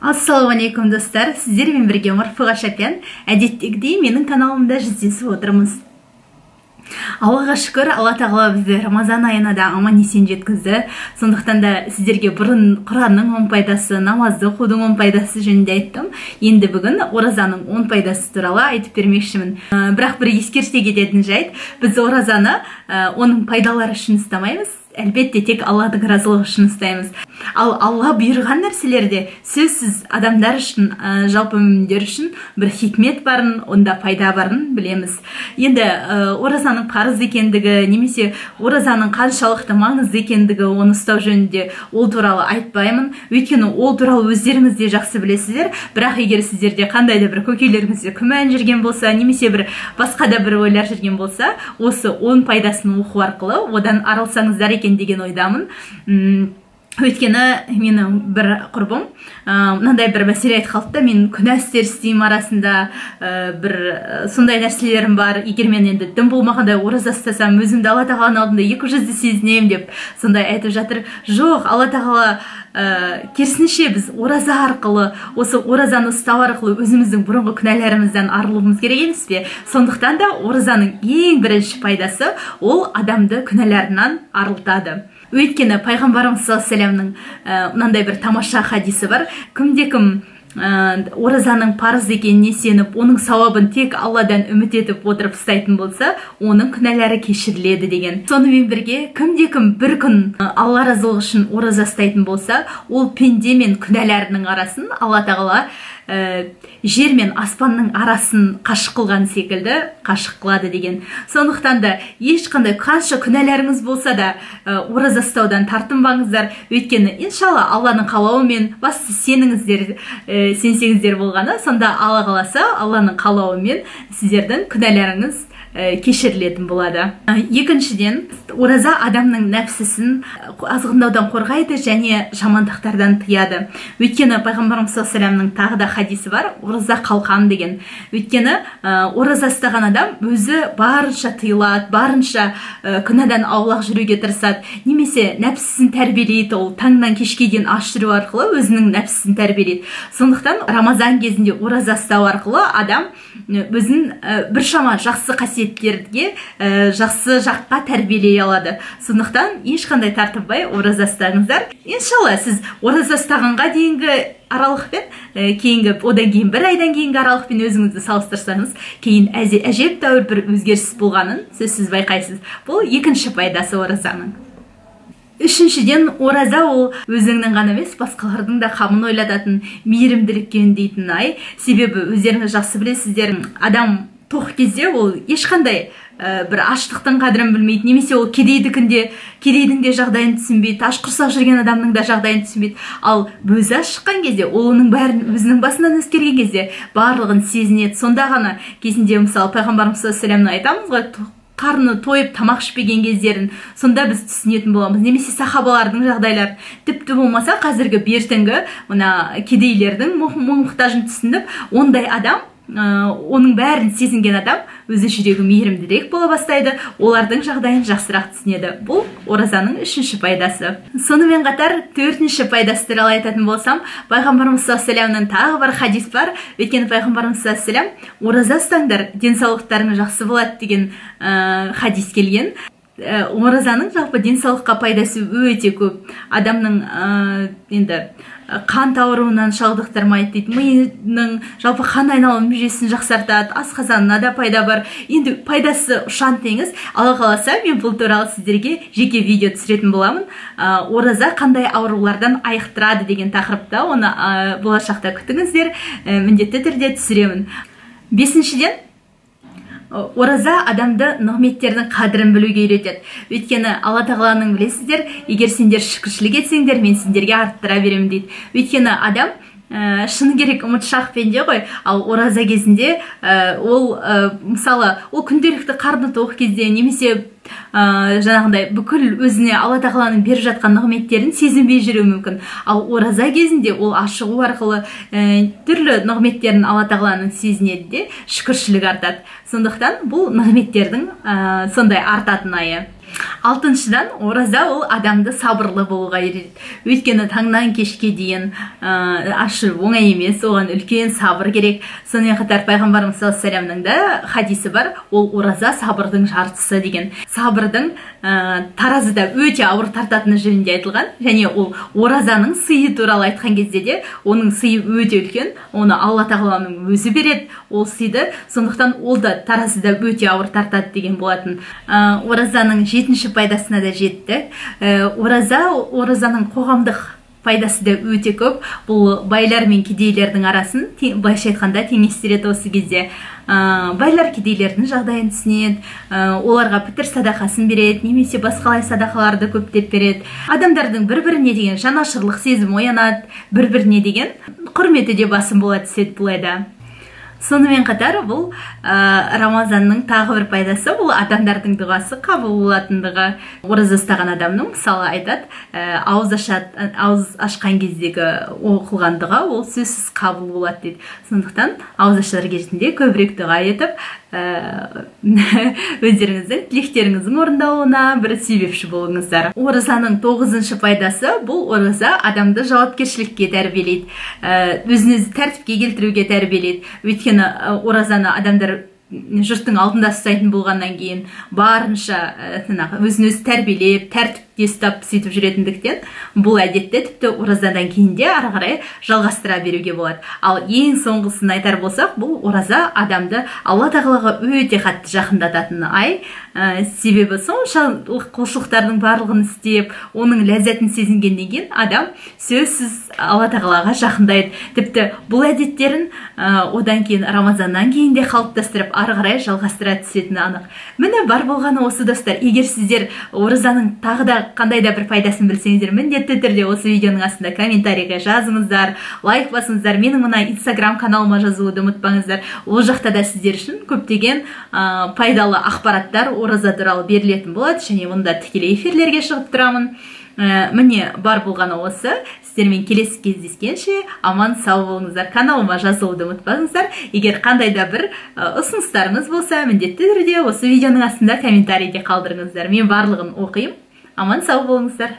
Ассалаумалейкум достар, сіздермен бірге Марфуға Шапян. Әдеттегідей менің каналымда жүздесіп отырмыз. Аллаға шүкір, Алла тағала бізді Рамазан айына да аман есен жеткізді. Сондықтан да сіздерге бұрын Құранның 10 пайдасы, намазды оқудың 10 пайдасы жөнінде айттым. Енді бүгін оразаның 10 пайдасы туралы айтып бермекшімін. Бірақ бір ескерте кететін жайт, біз оразаны оның пайдалары үшін ұстамаймыз. Әлбетте тек Алладың разылығы үшін ұстаймыз. Ал Алла бұйырған нәрселерде сөзсіз адамдар үшін, жалпы мүміндер үшін бір хикмет барын, онда пайда барын білеміз. Енді оразаның парыз екендігі, немесе оразаның қаншалықты маңызды екендігі оны ұстау жөнінде ол туралы айтпаймын. Өйткені ол туралы өздеріңіз де жақсы білесіздер. Бірақ егер сіздерде қандай да бір көкейлеріңізде күмән жүрген болса, немесе бір басқа да бір ойлар жүрген болса, осы 10 пайдасын оқу арқылы одан арылсаңыздар екен деген ойдамын. Өйткені менің бір құрбым мынандай бір мәселе айтып қалды да, мен күнә істер істеймін арасында, бір сондай нәрселерім бар. Егер мен енді дін болмағандай ораза ұстасам, өзімді Алла тағаланың алдында 200-ді сезінемін деп сондай айтып жатыр. Жоқ, Алла тағала керісінше біз ораза арқылы, осы оразаны ұстау арқылы өзіміздің бұрынғы күнәларымыздан арылуымыз керек емес пе? Сондықтан да оразаның ең бірінші пайдасы ол адамды күнәларынан арылтады. Өйткені пайғамбарымыз саллаллаху алейхи вассаламның мынандай бір тамаша хадисі бар. Кімде-кім оразаның парыз екеніне сеніп, оның сауабын тек Алладан үміт етіп отырып ұстайтын болса, оның күнәлары кешіріледі деген. Сонымен бірге, кімде-кім бір күн Алла разылығы үшін ораза ұстайтын болса, ол пенде мен күнәларының арасын Алла тағала жер мен аспанның арасын қашық қылған секілді қашық қылады деген. Сондықтан да ешқандай қанша күнәларыңыз болса да ораза ұстаудан тартынбаңыздар. Өйткені иншалла Алланың қалауымен, басты сенсеңіздер болғаны, сонда Алла қаласа Алланың қалауымен сіздердің күнәларыңыз кешірілетін болады. Екіншіден, ораза адамның нәпсісін азғындаудан қорғайды және жамандықтардан тыяды. Өйткені пайғамбарымыз саллаллаху алейхи вассаламның тағы да хадисі бар, ораза қалқан деген. Өйткені ораза ұстаған адам өзі барынша тыйылады, барынша күнәдан аулақ жүруге тырысады, немесе нәпсісін тәрбиелейді. Ол таңнан кешке дейін аш жүру арқылы өзінің нәпсісін тәрбиелейді. Сондықтан Рамазан кезінде ораза ұстау арқылы адам өзін біршама жақсы қасиеттерге, жақсы жаққа тәрбиелей алады. Сондықтан ешқандай тартынбай ораза ұстаңыздар. Иншалла сіз ораза ұстағанға дейінгі аралықпен, одан кейін бір айдан кейінгі аралықпен өзіңізді салыстырсаңыз, кейін әжептәуір бір өзгеріс болғанын сөзсіз байқайсыз. Бұл екінші пайдасы оразаның. Үшіншіден, ораза ол өзіңнің ғана емес, басқалардың да қамын ойлататын, мейірімділікке үндейтін ай. Себебі өздеріңіз жақсы білесіздер, адам тоқ кезде ол ешқандай бір аштықтың қадірін білмейді, немесе ол кедейдің де жағдайын түсінбейді, аш құрсақ жүрген адамның да жағдайын түсінбейді. Ал өзі аш шыққан кезде, ол оның бәрін өзінің басынан өткерген кезде барлығын сезінеді. Сонда ғана кезінде, мысалы, пайғамбарымыз саллаллаху алейхи вассаламның айтамыз ғой, қарны тойып тамақ ішпеген кездерін, сонда біз түсінетін боламыз. Немесе сахабалардың жағдайлары, тіпті болмаса қазіргі бертінгі кедейлердің мұқтажын түсініп, ондай адам, оның бәрін сезінген адам өзі жүрегі мейірімдірек бола бастайды, олардың жағдайын жақсырақ түсінеді. Бұл оразаның үшінші пайдасы. Сонымен қатар төртінші пайдасы туралы айтатын болсам, пайғамбарымыз саллаллаху алейхи вассаламның тағы бір хадис бар. Өйткені пайғамбарымыз саллаллаху алейхи вассалам ораза ұстаңдар, денсаулықтарың жақсы болады деген хадис келген. Оразаның жалпы денсаулыққа пайдасы өте көп. Адамның енді қант ауруынан шалдықтырмайды дейді, миының жалпы қан айналым жүйесін жақсартады, асқазанына да пайда бар. Енді пайдасы ұшан теңіз. Алла қаласа мен бұл туралы сіздерге жеке видео түсіретін боламын. Ораза қандай аурулардан айықтырады деген тақырыпта, оны болашақта күтіңіздер, міндетті түрде түсіремін. Бесіншіден, ораза адамды нығметтердің қадірін білуге үйретеді. Өйткені Алла тағаланың білесіздер, егер сендер шүкіршілік етсеңдер, мен сендерге арттыра беремін дейді. Өйткені адам шыны керек ұмытшақ пенде ғой, ал ораза кезінде мысалы, ол күнделікті қарны тоқ кезде, немесе жаңағындай бүкіл өзіне Алла тағаланың беріп жатқан нығметтерін сезінбей жүруі мүмкін. Ал ораза кезінде ол ашығу арқылы түрлі нығметтерін Алла тағаланың сезінеді де шүкіршілік артады. Сондықтан бұл нығметтердің сондай артатын айы. Алтыншыдан, ораза ол адамды сабырлы болуға үйретеді. Өйткені таңнан кешке дейін ашу оңай емес, оған үлкен сабыр керек. Сонымен қатар пайғамбарымыз саллаллаху алейхи вассаламның да хадисі бар, ол ораза сабырдың жартысы деген. Сабырдың таразыда өте ауыр тартатыны жөнінде айтылған, және ол оразаның сыйы туралы айтқан кезде де оның сыйы өте үлкен, оны Алла тағаланың өзі береді ол сыйды, сондықтан ол да таразыда өте ауыр тартады деген болатын. Оразаның 7-ші пайдасына да жетті. Оразаның қоғамдық пайдасы да өте көп. Бұл байлар мен кедейлердің арасын былайша айтқанда теңестіреді осы кезде. Байлар кедейлердің жағдайын түсінеді, оларға пітір садақасын береді, немесе басқалай садақаларды көптеп береді. Адамдардың бір-біріне деген жанашырлық сезімі оянады, бір-біріне деген құрметі де басым бола түседі бұлайда. Сонымен қатар бұл Рамазанның тағы бір пайдасы, бұл адамдардың дұғасы қабыл болатындығы. Ораза ұстаған адамның мысалы айтады, ауыз ашқан кездегі оқылған дұға ол сөзсіз қабыл болады дейді. Сондықтан ауыз ашар кезінде көбірек дұға етіп, өздеріңіздің тілектеріңіздің орындалуына бір себепші болыңыздар. Оразаның 9-шы пайдасы, бұл ораза адамды жауапкершілікке тәрбиелейді, өзін-өзі тәртіпке келтіруге тәрбиелейді. Өйткені оразаны адамдар жұрттың алдында ұстайтын болғаннан кейін барынша өзін-өзі тәрбиелеп, тәртіпте ұстап сөйтіп жүретіндіктен бұл әдетті тіпті оразадан кейін де ары қарай жалғастыра беруге болады. Ал ең соңғысын айтар болсақ, бұл ораза адамды Алла тағалаға өте қатты жақындататын ай. Себебі соншалық құлшылықтардың барлығын істеп, оның ләззатын сезінгеннен кейін адам сөзсіз Алла тағалаға жақындайды. Тіпті бұл әдеттерін одан кейін Рамазаннан кейін де қалыптастырып ары қарай жалғастыра түсетіні анық. Міне бар болғаны осы достар. Егер сіздер оразаның тағы да қандай да бір пайдасын білсеңіздер, міндетті түрде осы видеоның астында комментарийға жазыңыздар, лайк басыңыздар. Менің мына Instagram каналыма жазылуды ұмытпаңыздар. Ол жақта да сіздер үшін көптеген пайдалы ақпараттар ораза туралы берілетін болады, және мұнда тікелей эфирлерге шығып тұрамын. Міне бар болғаны осы. Сіздермен келесі кездескенше аман сау болыңыздар. Каналыма жазылуды ұмытпаңыздар. Егер қандай да бір ұсыныстарыңыз болса, міндетті түрде осы видеоның астында комментарийде қалдырыңыздар. Мен барлығын оқимын. Аман сау болыңыздар.